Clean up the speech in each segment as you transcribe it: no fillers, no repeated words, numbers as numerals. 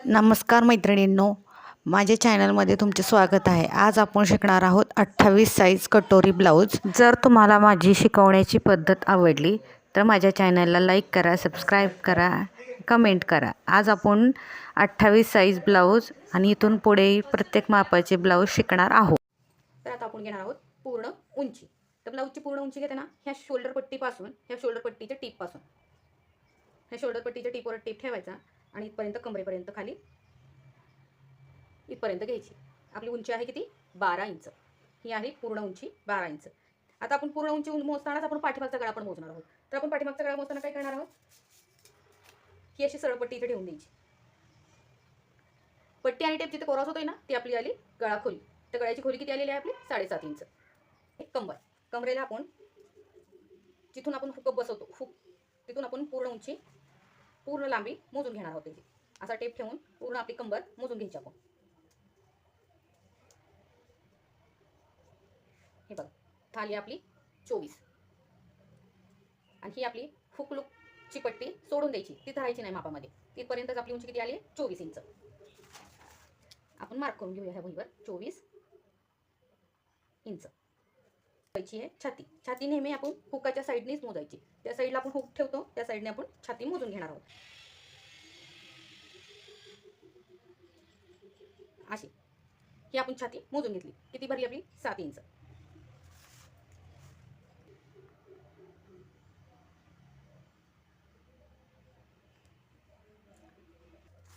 नमस्कार मैत्रिणींनो, माझ्या चॅनलमध्ये तुमचे स्वागत आहे. आज आपण शिकणार आहोत 28 साईज कटोरी ब्लाऊज. जर तुम्हाला माझी शिकवण्याची पद्धत आवडली तर माझ्या चॅनलला लाईक करा, सबस्क्राईब करा, कमेंट करा. आज आपण 28 साईज ब्लाऊज आणि इथून पुढे प्रत्येक मापाचे ब्लाऊज शिकणार आहोत. तर आता आपण घेणार आहोत पूर्ण उंची. तर ब्लाऊजची पूर्ण उंची घेताना ह्या शोल्डर पट्टीपासून ह्या शोल्डर पट्टीच्या टीपपासून ह्या शोल्डर पट्टीच्या टीपवर टीप ठेवायचा आणि इथपर्यंत कमरेपर्यंत खाली इथपर्यंत घ्यायची. आपली उंची आहे किती? 12 इंच. ही आहे पूर्ण उंची 12 इंच. आता आपण पूर्ण उंची मोजतानाच आपण पाठीमागचा गळा पण मोजणार आहोत. तर आपण पाठीमागचा गळा मोजताना काय करणार आहोत? ही अशी सरळ पट्टी इथे ठेवून द्यायची. पट्टी आणि टेप जिथे क्रॉस होतोय ना ती आपली आली गळा खोली. तर गळ्याची खोली किती आलेली आहे आपली? 7.5 इंच. कमरेला आपण जिथून आपण हुक बसवतो तिथून आपण पूर्ण उंची पूर्ण लांबी मोजून घेणार आहोत. त्याची असा टेप ठेवून पूर्ण आपली कंबर मोजून घ्यायची आपण. हे बघा, थाली आपली 24 आणि ही आपली हुक लुकची पट्टी सोडून द्यायची, ती धरायची नाही मापामध्ये. तिथपर्यंतच आपली उंची किती आली? 24 इंच. आपण मार्क करून घेऊया ह्या वहीवर 24 इंच. आहे छाती नेहमी आपण हुकाच्या साईडनेच मोजायची. त्या साईडला आपण हुक ठेवतो त्या साईडने आपण छाती मोजून घेणार आहोत. अशी ही आपण छाती मोजून घेतली. किती भरली आपली? 7 इंच.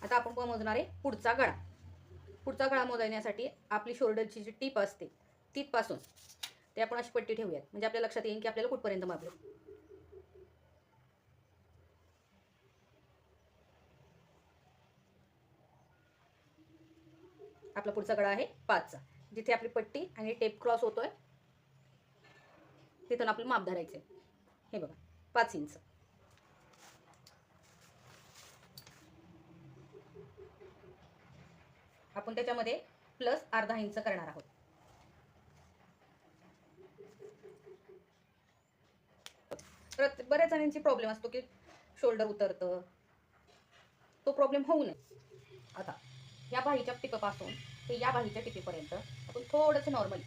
आता आपण मोजणार आहे पुढचा गळा. पुढचा गळा मोजण्यासाठी आपली शोल्डरची जी टीप असते तिथपासून ते आपण अशी पट्टी ठेवूयात, म्हणजे आपल्या लक्षात येईल की आपल्याला कुठपर्यंत मापलं. आपला पुढचा गळा आहे 5चा. जिथे आपली पट्टी आणि टेप क्रॉस होतोय तिथून आपलं माप धरायचे. हे बघा 5 इंच. आपण त्याच्यामध्ये प्लस अर्धा इंच करणार आहोत. बऱ्याच जणांची प्रॉब्लेम असतो की शोल्डर उतरतं. तो प्रॉब्लेम होऊ नये. आता या बाहीच्या टिपेपासून ते या बाहीच्या टिपेपर्यंत आपण थोडंसं नॉर्मल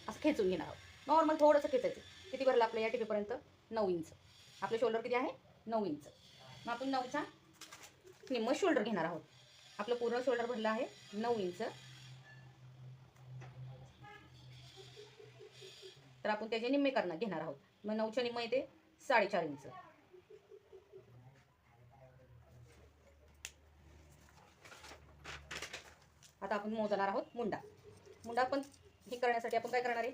असं खेचून घेणार आहोत. नॉर्मल थोडंसं खेचायचं. किती भरलं आपल्या या टिपेपर्यंत? 9 इंच. आपलं शोल्डर किती आहे? 9 इंच. मग आपण 9चा निम्म शोल्डर घेणार आहोत. आपलं पूर्ण शोल्डर भरलं आहे 9 इंच. तर आपण त्याचे निम्मे घेणार आहोत. मग 9च्या निम्म येते 4.5 इंच. आता आपण मोजणार आहोत मुंडा. मुंडा पण हे करण्यासाठी आपण काय करणार आहे?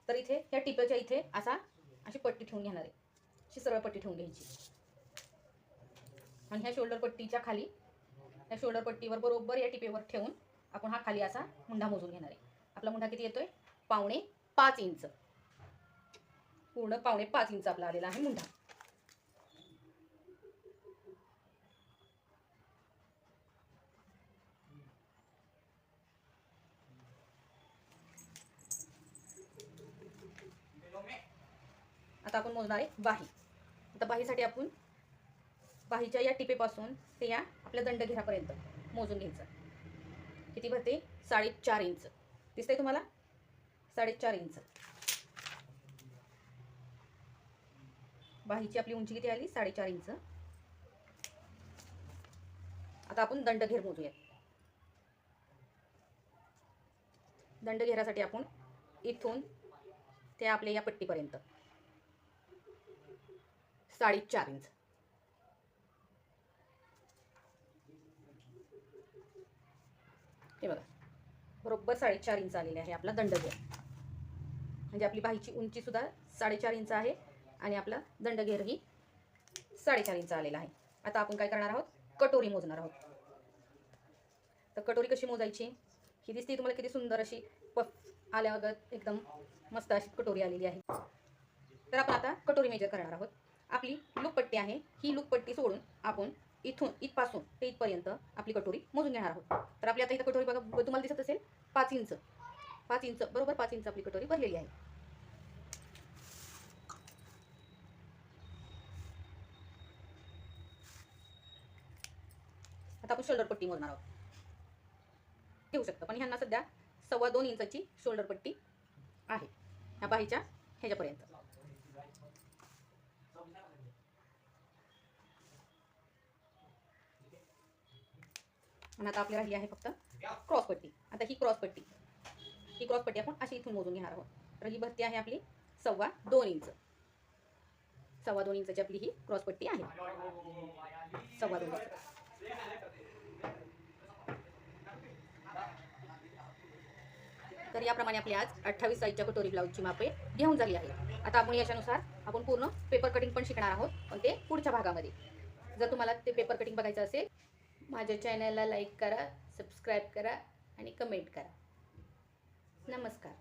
तर इथे या टिपेच्या इथे अशी पट्टी ठेवून घेणार आहे. अशी सरळ पट्टी ठेवून घ्यायची आणि ह्या शोल्डर पट्टीच्या खाली या शोल्डर पट्टीवर बरोबर या टिपेवर ठेवून आपण हा खाली असा मुंडा मोजून घेणार आहे. आपला मुंडा किती येतोय? 5.5 इंच. पूर्ण 5.5 इंच आपला आलेला आहे मुंडा. आता आपण मोजणार आहे बाही. आता बाहीसाठी आपण बाहीच्या या टिपेपासून ते या आपल्या दंडघेरापर्यंत मोजून घ्यायचं. किती भरते? 4.5 इंच. दिसतंय तुम्हाला? 4.5 इंच. बाहीची आपली उंची किती आली? 4.5 इंच. आता आपण दंडघेर मोजूया. दंडघेरासाठी आपण इथून ते आपल्या या पट्टीपर्यंत 4.5 इंच. हे बघा, बरोबर 4.5 इंच आलेले आहे आपला दंडघेर. म्हणजे आपली बाहीची उंची सुद्धा 4.5 इंच आहे आणि आपला दंडघेरही 4.5 इंच आलेला आहे. आता आपण काय करणार आहोत? कटोरी मोजणार आहोत. तर कटोरी कशी मोजायची? ही दिसते तुम्हाला किती सुंदर अशी पफ आल्यागत एकदम मस्त अशी कटोरी आलेली आहे. तर आपण आता कटोरी मेजर करणार आहोत. आपली लूकपट्टी आहे. ही लूकपट्टी सोडून आपण इथपासून ते इथपर्यंत आपली कटोरी मोजून घेणार आहोत. तर आपली आता इथं कटोरी बघा तुम्हाला दिसत असेल 5 इंच. 5 इंच बरोबर 5 इंच आपली कटोरी भरलेली आहे. आता आपण शोल्डर पट्टी मोजणार आहोत. घेऊ शकतो, पण ह्यांना सध्या 2.25 इंचाची शोल्डर पट्टी आहे ह्या बाहीच्या ह्याच्यापर्यंत. आणि आता आपली राहिली आहे फक्त क्रॉस पट्टी. आता ही क्रॉस पट्टी आपण अशी इथून मोजून घेणार आहोत. तर ही भरती आहे आपली 2.25 इंच. 2.25 इंचाची आपली ही क्रॉस पट्टी आहे. 2.25 इंच. तर याप्रमाणे आपली आज 28 साईजच्या कटोरी ब्लाऊजची मापे घेऊन झाली आहे. आता आपण याच्यानुसार आपण पूर्ण पेपर कटिंग पण शिकणार आहोत, पण ते पुढच्या भागामध्ये. जर तुम्हाला ते पेपर कटिंग बघायचं असेल, माझ्या चॅनलला लाईक करा, सबस्क्राईब करा आणि कमेंट करा. नमस्कार.